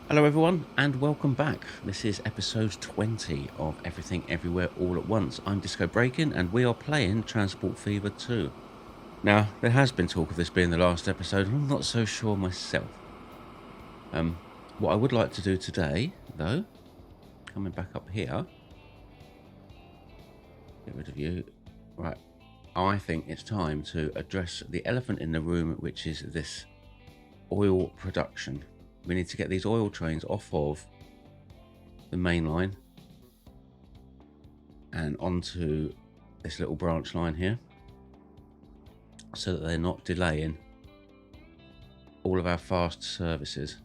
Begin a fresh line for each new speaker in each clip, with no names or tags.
Hello, everyone, and welcome back. This is episode 20 of Everything Everywhere All at Once. I'm Disco Breakin', and we are playing Transport Fever 2. Now, there has been talk of this being the last episode, and I'm not so sure myself. What I would like to do today, though, coming back up here, get rid of you. Right, I think it's time to address the elephant in the room, which is this oil production. We need to get these oil trains off of the main line and onto this little branch line here so that they're not delaying all of our fast services.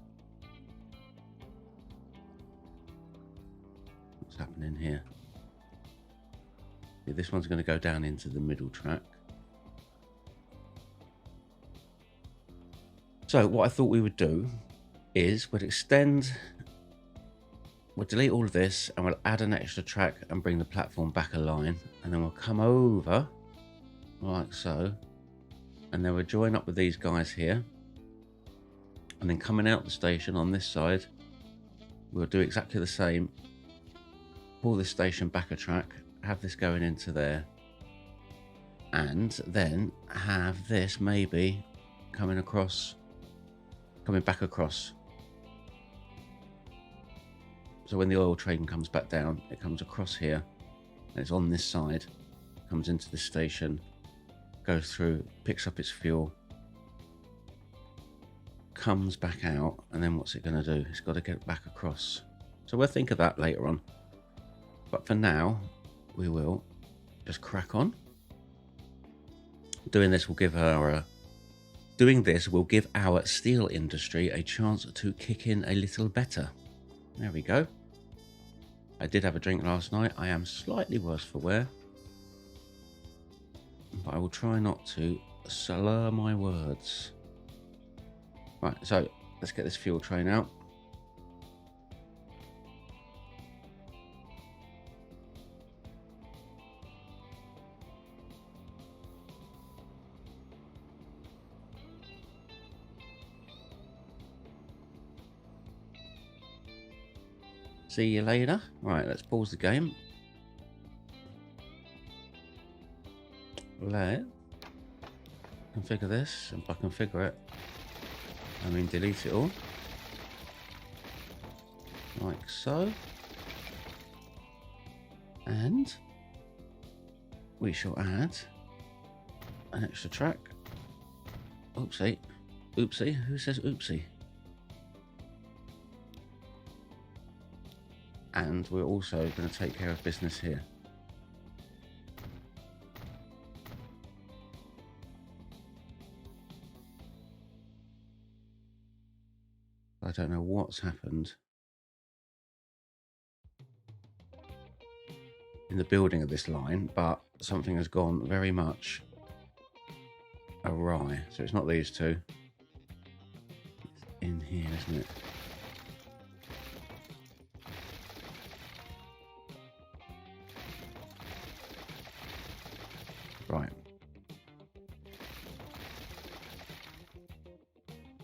What's happening here? Yeah, this one's going to go down into the middle track. So what I thought we would do is we'll delete all of this and we'll add an extra track and bring the platform back a line, and then we'll come over like so, and then we'll join up with these guys here, and then coming out the station on this side we'll do exactly the same. Pull this station back a track, have this going into there, and then have this maybe coming back across. So when the oil train comes back down, it comes across here, and it's on this side, comes into the station, goes through, picks up its fuel, comes back out, and then what's it going to do? It's got to get back across. So we'll think of that later on. But for now, we will just crack on. Doing this will give our steel industry a chance to kick in a little better. There we go. I did have a drink last night. I am slightly worse for wear, but I will try not to slur my words. Right, so let's get this fuel train out. See you later. Right, let's pause the game. Let's configure this, and if I configure it, I mean delete it all. Like so. And we shall add an extra track. Oopsie. Oopsie. Who says oopsie? And we're also going to take care of business here. I don't know what's happened in the building of this line, but something has gone very much awry. So it's not these two. It's in here, isn't it? Right.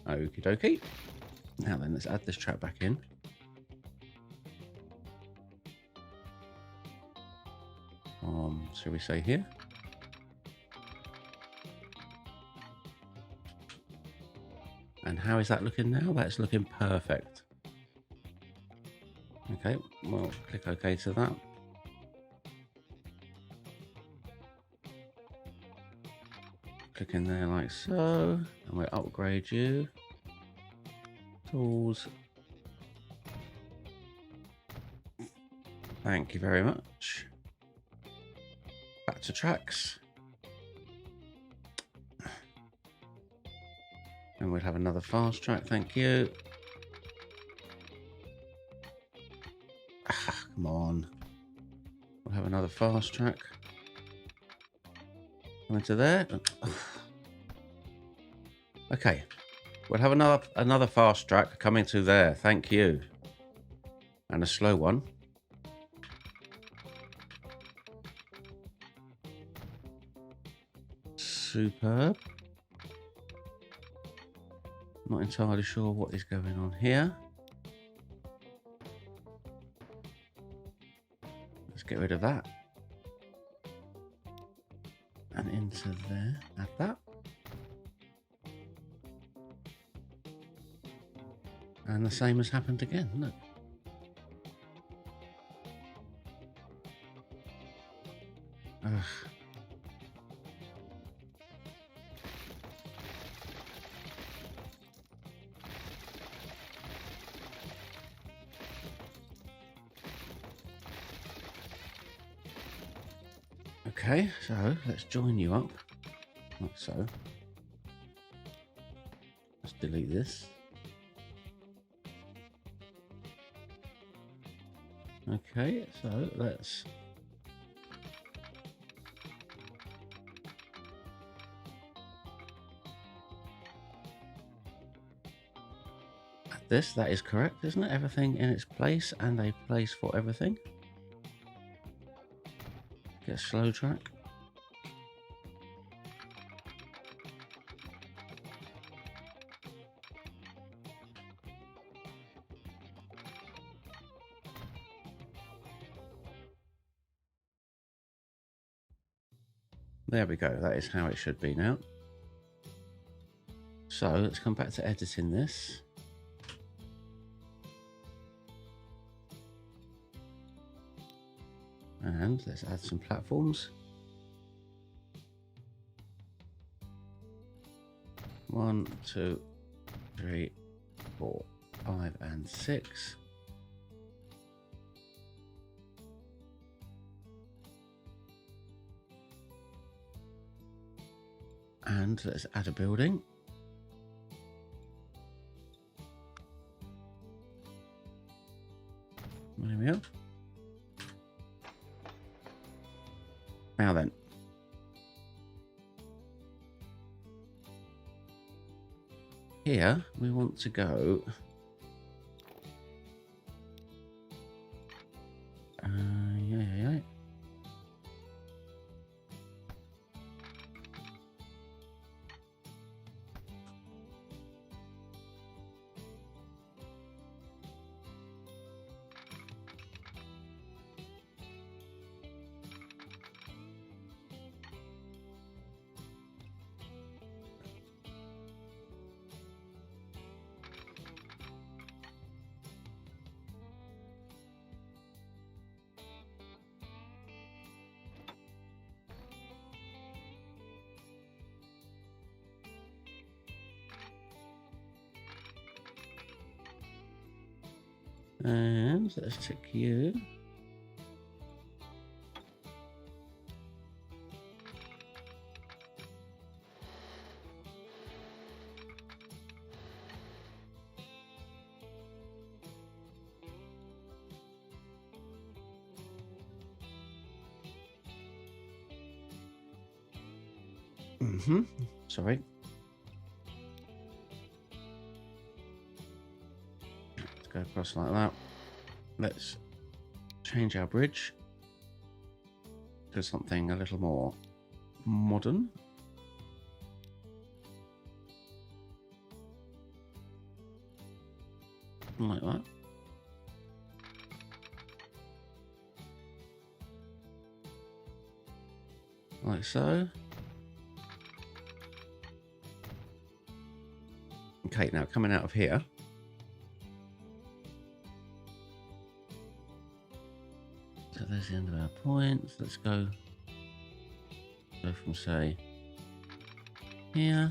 Okie dokie. Now then, let's add this track back in. Shall we say here? And how is that looking now? That's looking perfect. Okay, well, click OK to that. Click in there like so, and we'll upgrade you. Tools. Thank you very much. Back to tracks. And we'll have another fast track, thank you. Come on. We'll have another fast track. Come into there. Okay. We'll have another fast track coming to there, thank you. And a slow one. Superb. Not entirely sure what is going on here. let's get rid of that. And into there, add that. And the same has happened again, look. Ugh. Okay, so let's join you up, like so. Let's delete this. Okay, so let's add this. That is correct, isn't it? Everything in its place and a place for everything. Get a slow track. There we go, that is how it should be now. So let's come back to editing this. And let's add some platforms. 1, 2, 3, 4, 5, and 6. And let's add a building. There we go. Now then. Here we want to go. Yeah. And let's tick you. Sorry. Let's go across like that. Let's change our bridge to something a little more modern. Like that. Like so. Okay, now coming out of here. So there's the end of our points. Let's go from, say, here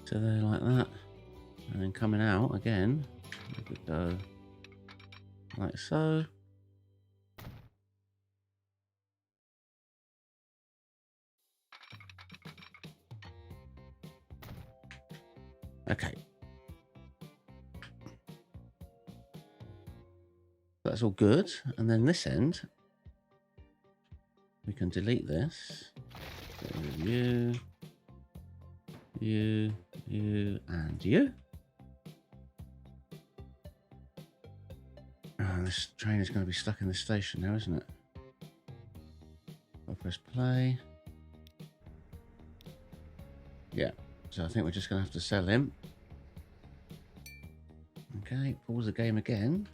to there like that. And then coming out again, we could go like so. Okay. That's all good. And then this end, we can delete this. You, and you. Oh, this train is going to be stuck in this station now, isn't it? I'll press play. Yeah. So I think we're just going to have to sell him. Okay, pause the game again.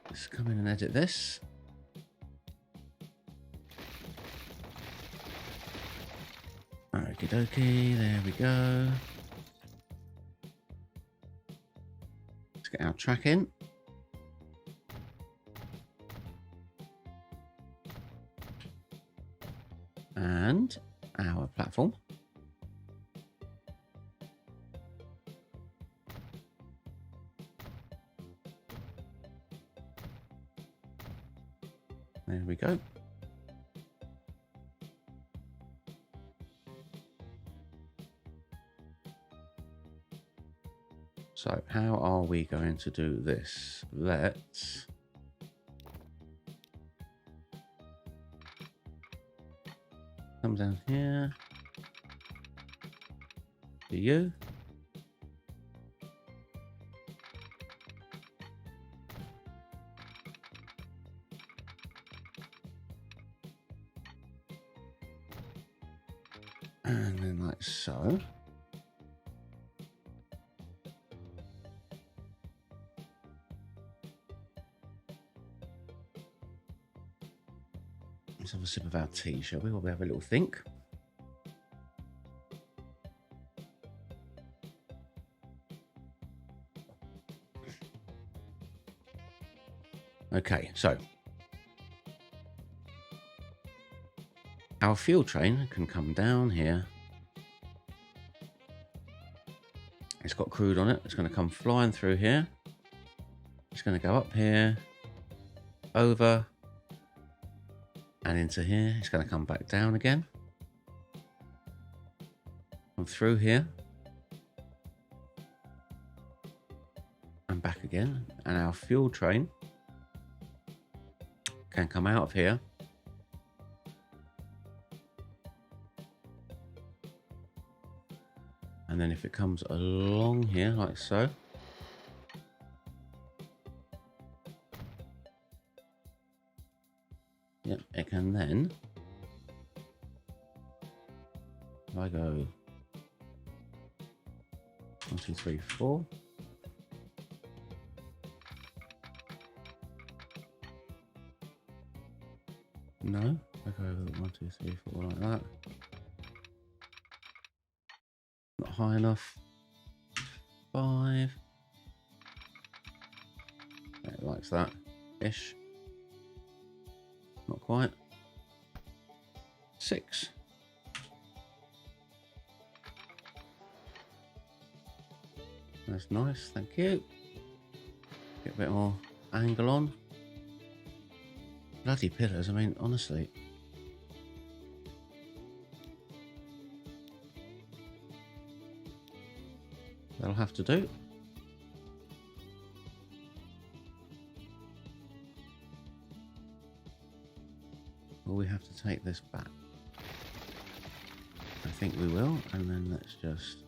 Let's come in and edit this. Okie dokie, there we go. Let's get our track in. And our platform. There we go. So how are we going to do this? Let's come down here to you. And then like so. Let's have a sip of our tea, shall we? While we have a little think. Okay, so our fuel train can come down here. It's got crude on it. It's going to come flying through here. It's going to go up here, over, and into here. It's going to come back down again. Come through here. And back again. And our fuel train can come out of here. And then if it comes along here, like so. Yep, it can then. If I go 1, 2, 3, 4. No, I go 1, 2, 3, 4 like that. Not high enough. 5. Yeah, it likes that ish. Not quite. 6. That's nice, thank you. Get a bit more angle on. Bloody pillars, I mean, honestly. That'll have to do. Will we have to take this back? I think we will, and then let's just...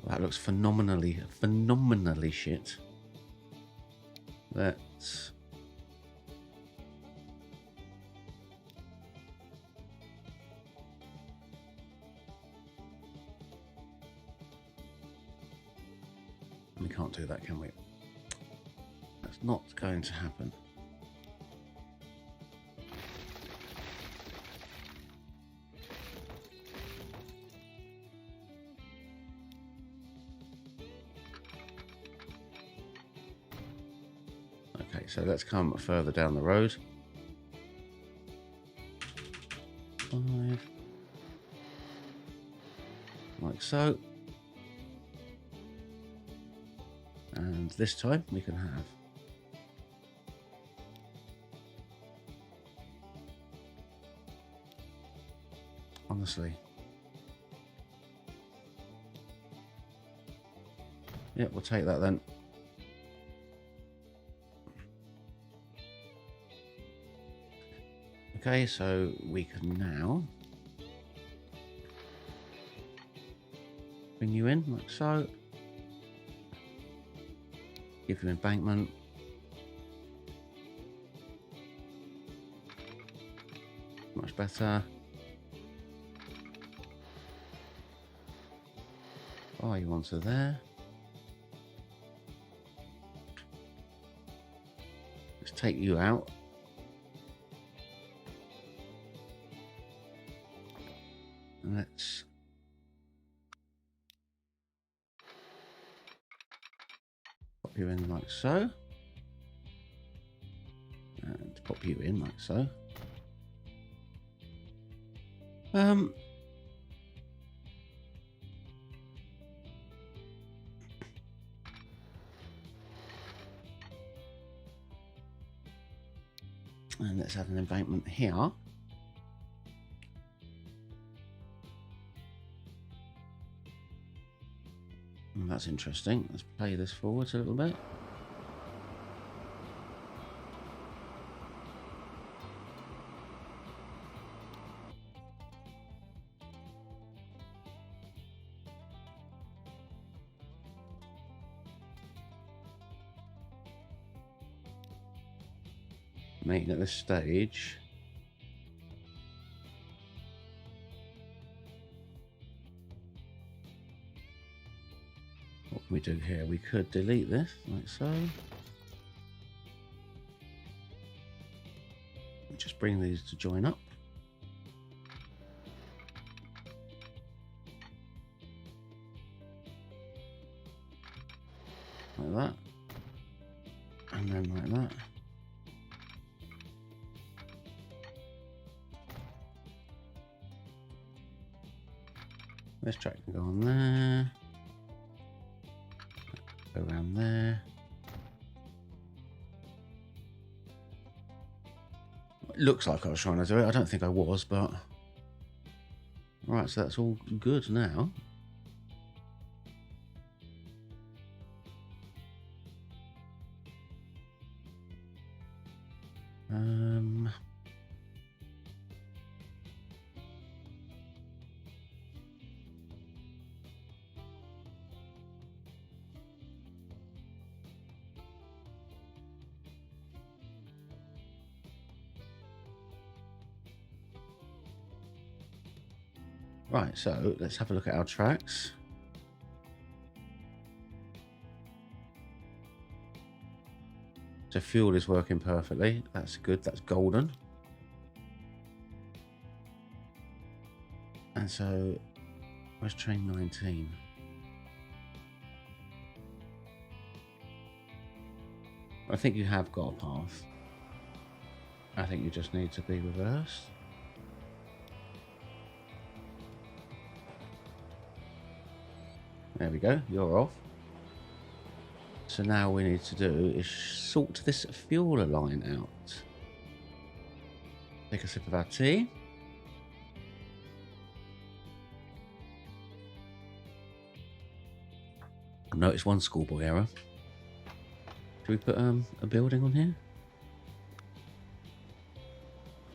That looks phenomenally shit. Let's... We can't do that, can we? That's not going to happen. Okay, so let's come further down the road. 5. Like so. And this time we can have honestly. Yeah, we'll take that then. Okay, so we can now bring you in like so. Give you embankment. Much better. Oh, you onto there. Let's take you out. And let's pop you in like so. And pop you in like so. And let's add an embankment here. Oh, that's interesting. Let's play this forwards a little bit. Making at this stage. What can we do here? We could delete this like so. Just bring these to join up. Like that. And then like that. This track can go on there. Go around there. It looks like I was trying to do it. I don't think I was, but... Right, so that's all good now. Right, so let's have a look at our tracks. So fuel is working perfectly. That's good. That's golden. And so, where's train 19? I think you have got a path. I think you just need to be reversed. There we go, you're off. So now we need to do is sort this fuel line out. Take a sip of our tea. Notice one schoolboy error. Should we put a building on here?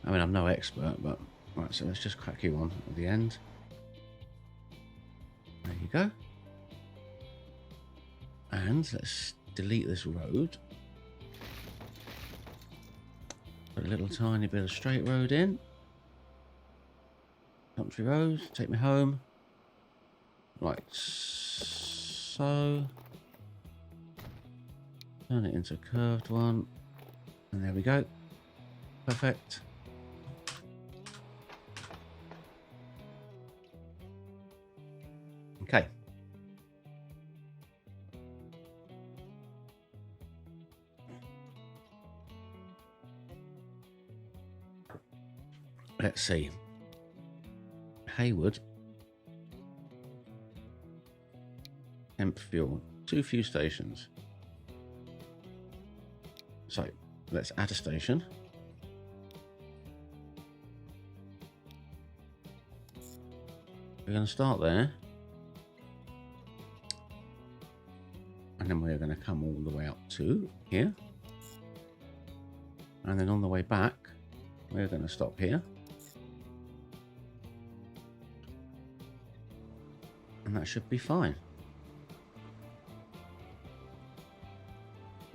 I mean, I'm no expert, but... Right, so let's just crack you on at the end. There you go. And let's delete this road. Put a little tiny bit of straight road in. Country road, take me home. Like so. Turn it into a curved one. And there we go. Perfect. Okay. Let's see. Hayward. Hemp fuel. 2 few stations. So let's add a station. We're going to start there. And then we're going to come all the way up to here. And then on the way back, we're going to stop here. And that should be fine.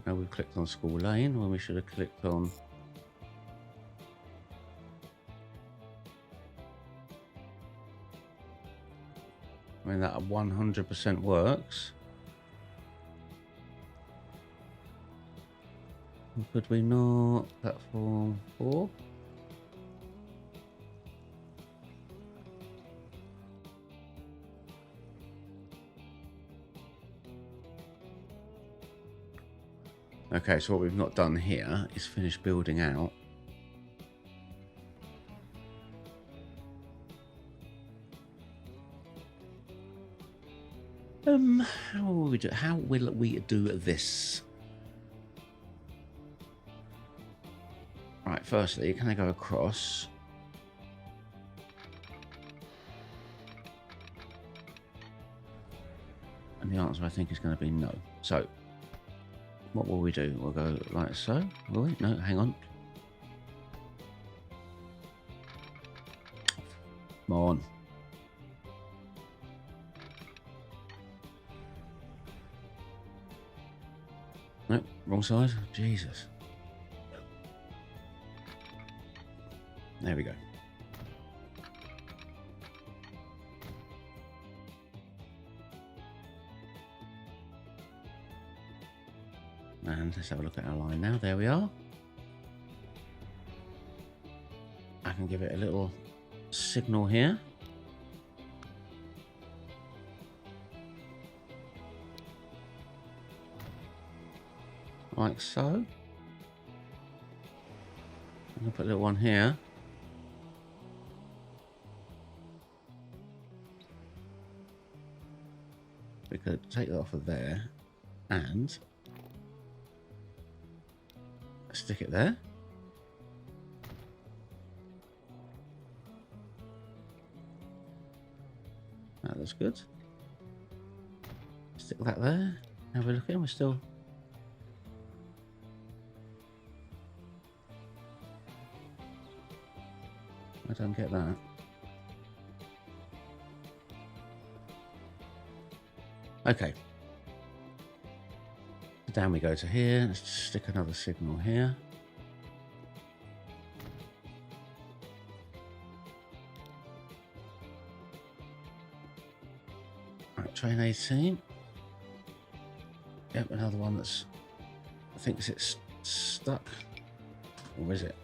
Now we've clicked on School Lane when we should have clicked on... I mean, that 100% works. Could we not? Platform 4? Okay, so what we've not done here is finish building out. How will we do this? Right, firstly, can I go across? And the answer, I think, is going to be no. So, what will we do? We'll go like so. Will we? No, hang on. Come on. No, wrong side. Jesus. There we go. And let's have a look at our line now. There we are. I can give it a little signal here. Like so. I'm going to put a little one here. We could take that off of there and stick it there. That looks good. Stick that there. Now we're looking, we're still... I don't get that. Okay. Down we go to here. Let's stick another signal here. Right, train 18. Yep, another one that's... I think it's stuck. Or is it?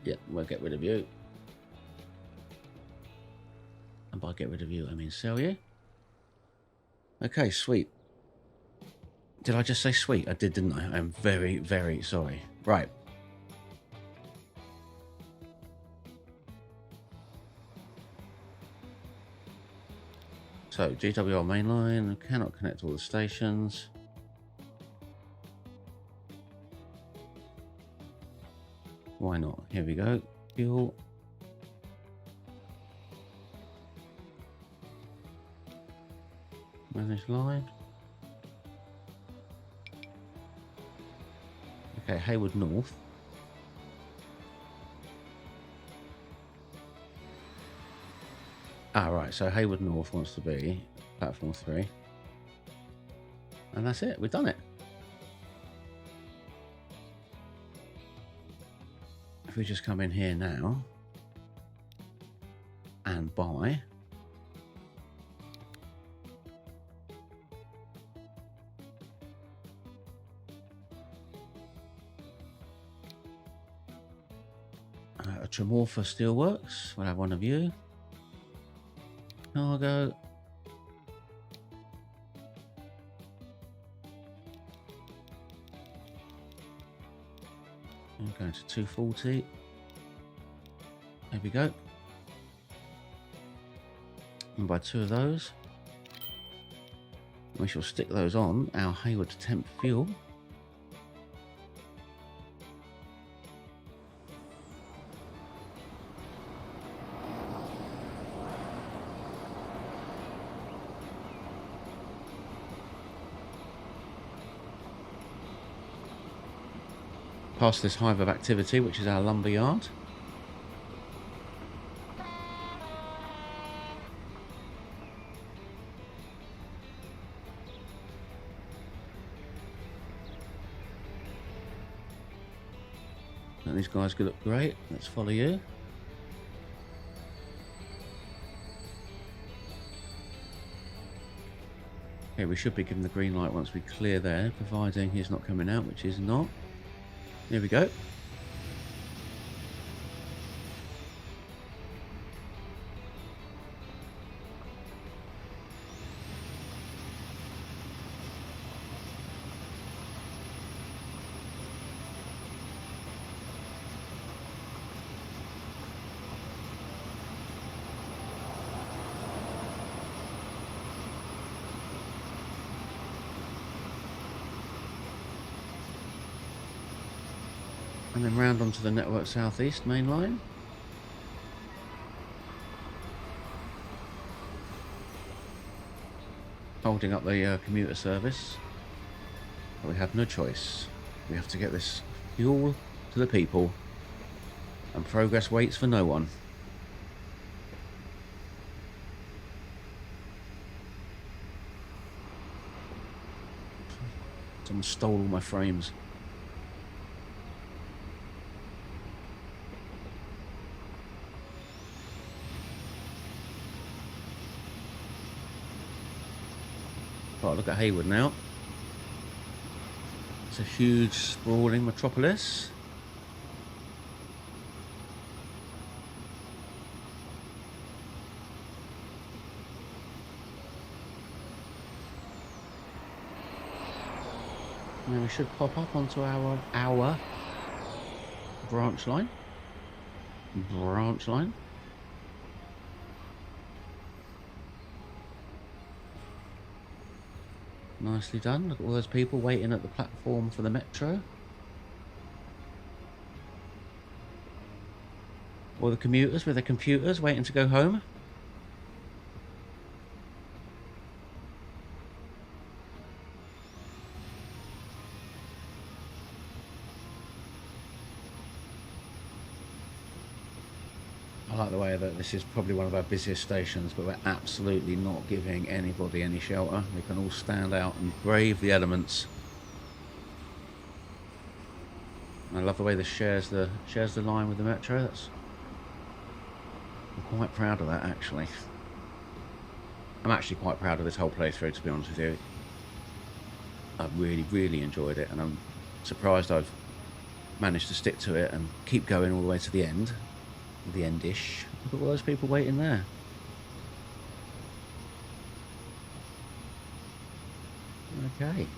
Yep, we'll get rid of you. And by get rid of you, I mean sell you. Okay, sweet. Did I just say sweet? I did, didn't I? I'm very, very sorry. Right. So, GWR mainline, cannot connect all the stations. Why not? Here we go. Fuel. Manage line. Okay, Hayward North. Ah, right, so Hayward North wants to be platform 3. And that's it, we've done it. If we just come in here now and buy a Tremorfa Steelworks, we'll have one of you. Cargo. I'm going to 240. There we go. And buy 2 of those. We shall stick those on our Hayward temp fuel. past this hive of activity, which is our lumber yard. And these guys look great. Let's follow you. Okay, we should be given the green light once we clear there, providing he's not coming out, which is not. Here we go. And then round onto the Network Southeast main line. Holding up the commuter service. But we have no choice. We have to get this fuel to the people. And progress waits for no one. Someone stole all my frames. Right, look at Hayward now. It's a huge, sprawling metropolis. Now we should pop up onto our branch line. Branch line. Nicely done. Look at all those people waiting at the platform for the metro. All the commuters with their computers waiting to go home. I like the way that this is probably one of our busiest stations, but we're absolutely not giving anybody any shelter. They can all stand out and brave the elements. I love the way this shares the line with the metro. I'm quite proud of that, actually. I'm actually quite proud of this whole playthrough, to be honest with you. I've really enjoyed it, and I'm surprised I've managed to stick to it and keep going all the way to the end. The end-ish. Look at all those people waiting there. Okay.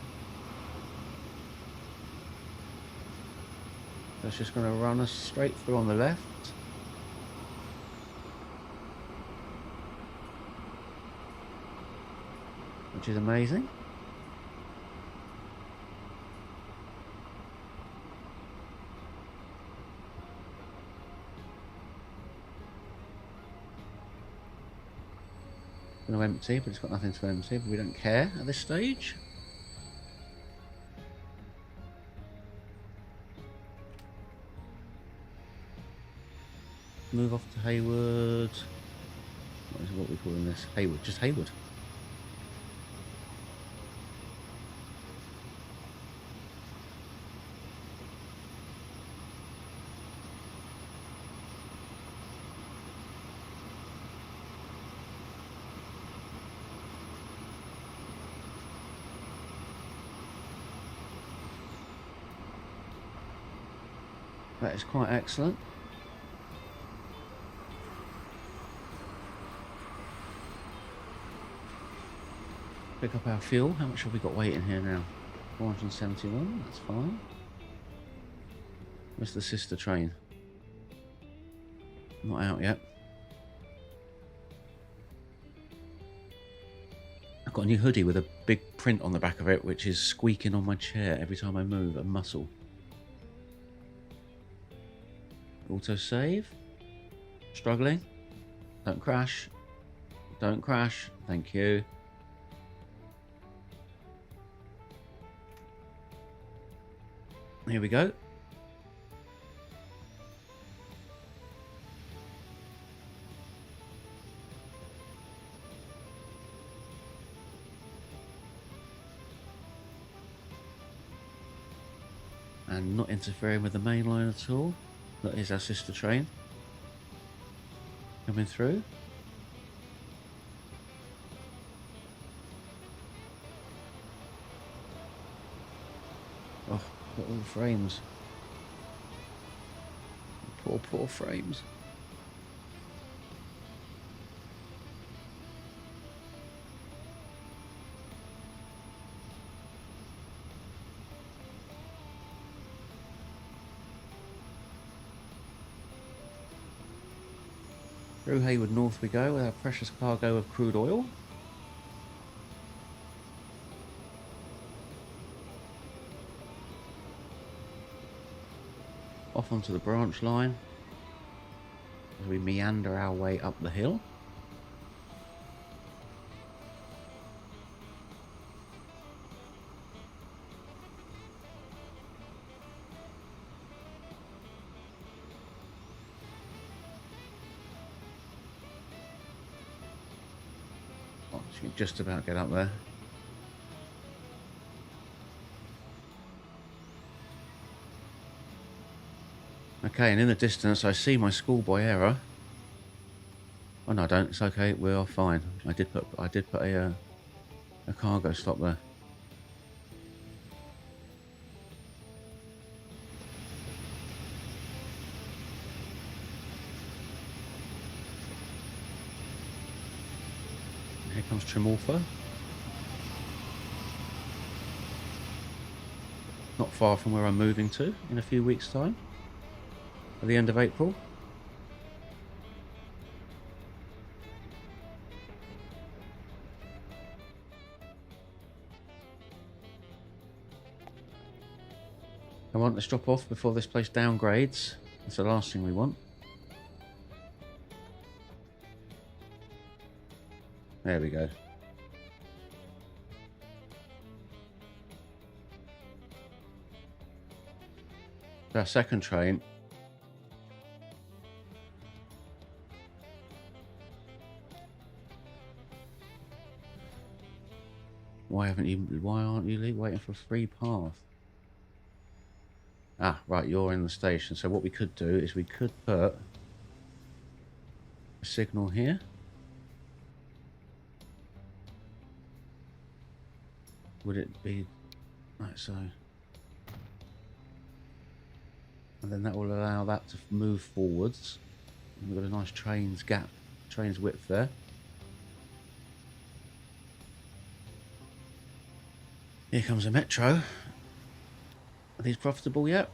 That's just going to run us straight through on the left. Which is amazing. Going to empty, but it's got nothing to empty, but we don't care at this stage. Move off to Hayward. What are we calling this? Hayward, just Hayward. That is quite excellent. Pick up our fuel. How much have we got waiting here now? 471, that's fine. Where's the sister train? Not out yet. I've got a new hoodie with a big print on the back of it, which is squeaking on my chair every time I move a muscle. Auto save. Struggling. Don't crash. Don't crash. Thank you. Here we go. interfering with the main line at all. That is our sister train coming through. Oh, got all the frames. Poor frames. Through Hayward North we go with our precious cargo of crude oil. Off onto the branch line as we meander our way up the hill. Oh, she can just about get up there. Okay, and in the distance I see my schoolboy error. Oh no, I don't. It's okay. We are fine. I did put a cargo stop there. And here comes Tremorfa. Not far from where I'm moving to in a few weeks' time. At the end of April. I want to drop off before this place downgrades. That's the last thing we want. There we go. Our second train. Why aren't you waiting for a free path? Ah, right, you're in the station. So what we could do is we could put a signal here. Would it be right? So, and then that will allow that to move forwards. And we've got a nice train's width there. Here comes a metro. Are these profitable yet?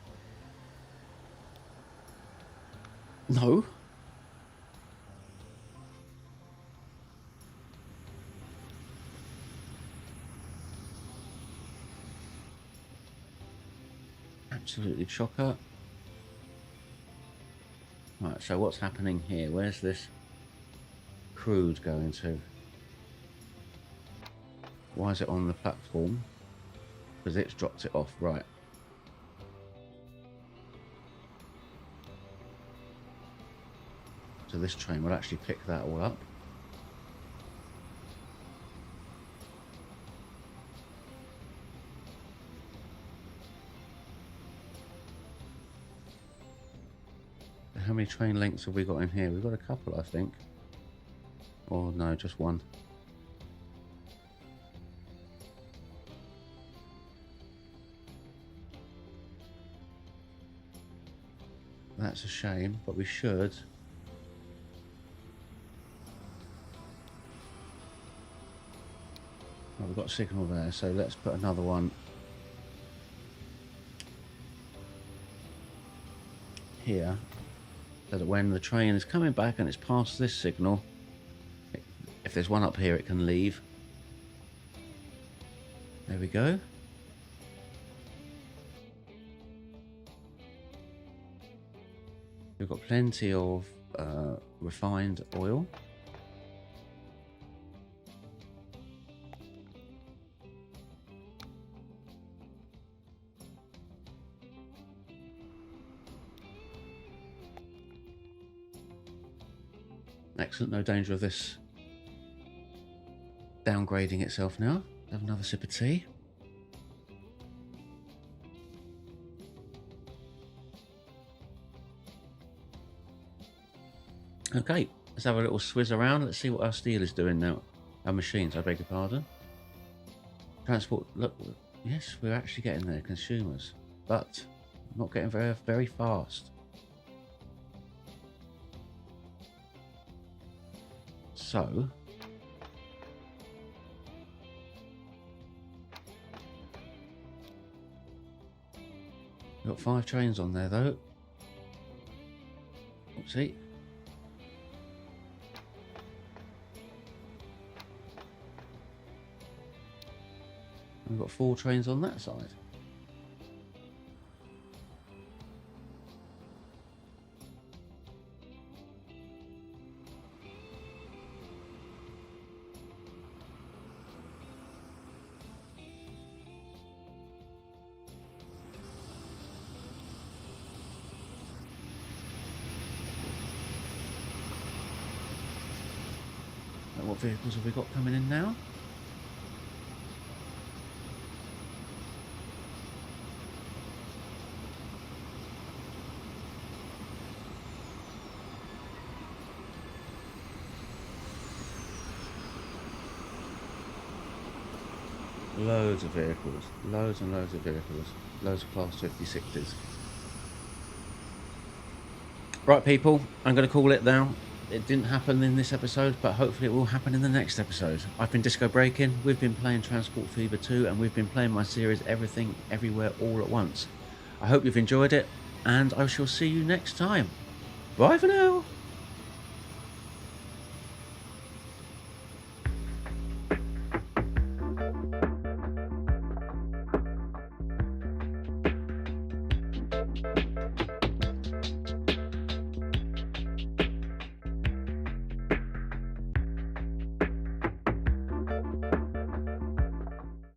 No. Absolutely chocker. Right, so what's happening here? Where's this crude going to? Why is it on the platform? Because it's dropped it off, right. So this train will actually pick that all up. How many train lengths have we got in here? We've got a couple, I think. Or no, just one. That's a shame, but we should. Oh, we've got a signal there, so let's put another one here, so that when the train is coming back and it's past this signal, if there's one up here, it can leave. There we go. We've got plenty of refined oil. Excellent, no danger of this downgrading itself now. Have another sip of tea. Okay, let's have a little swizz around. Let's see what our steel is doing now. Our machines, I beg your pardon. Transport, look, yes, we're actually getting there, consumers, but not getting very, very fast. So, we've got 5 trains on there though. Oopsie. We've got 4 trains on that side. What vehicles have we got coming in now? Loads of vehicles, loads and loads of vehicles, loads of Class 56s. Right, people, I'm going to call it now. It didn't happen in this episode, but hopefully it will happen in the next episode. I've been Disco Breaking, we've been playing Transport Fever 2, and we've been playing my series Everything, Everywhere, All at Once. I hope you've enjoyed it, and I shall see you next time. Bye for now!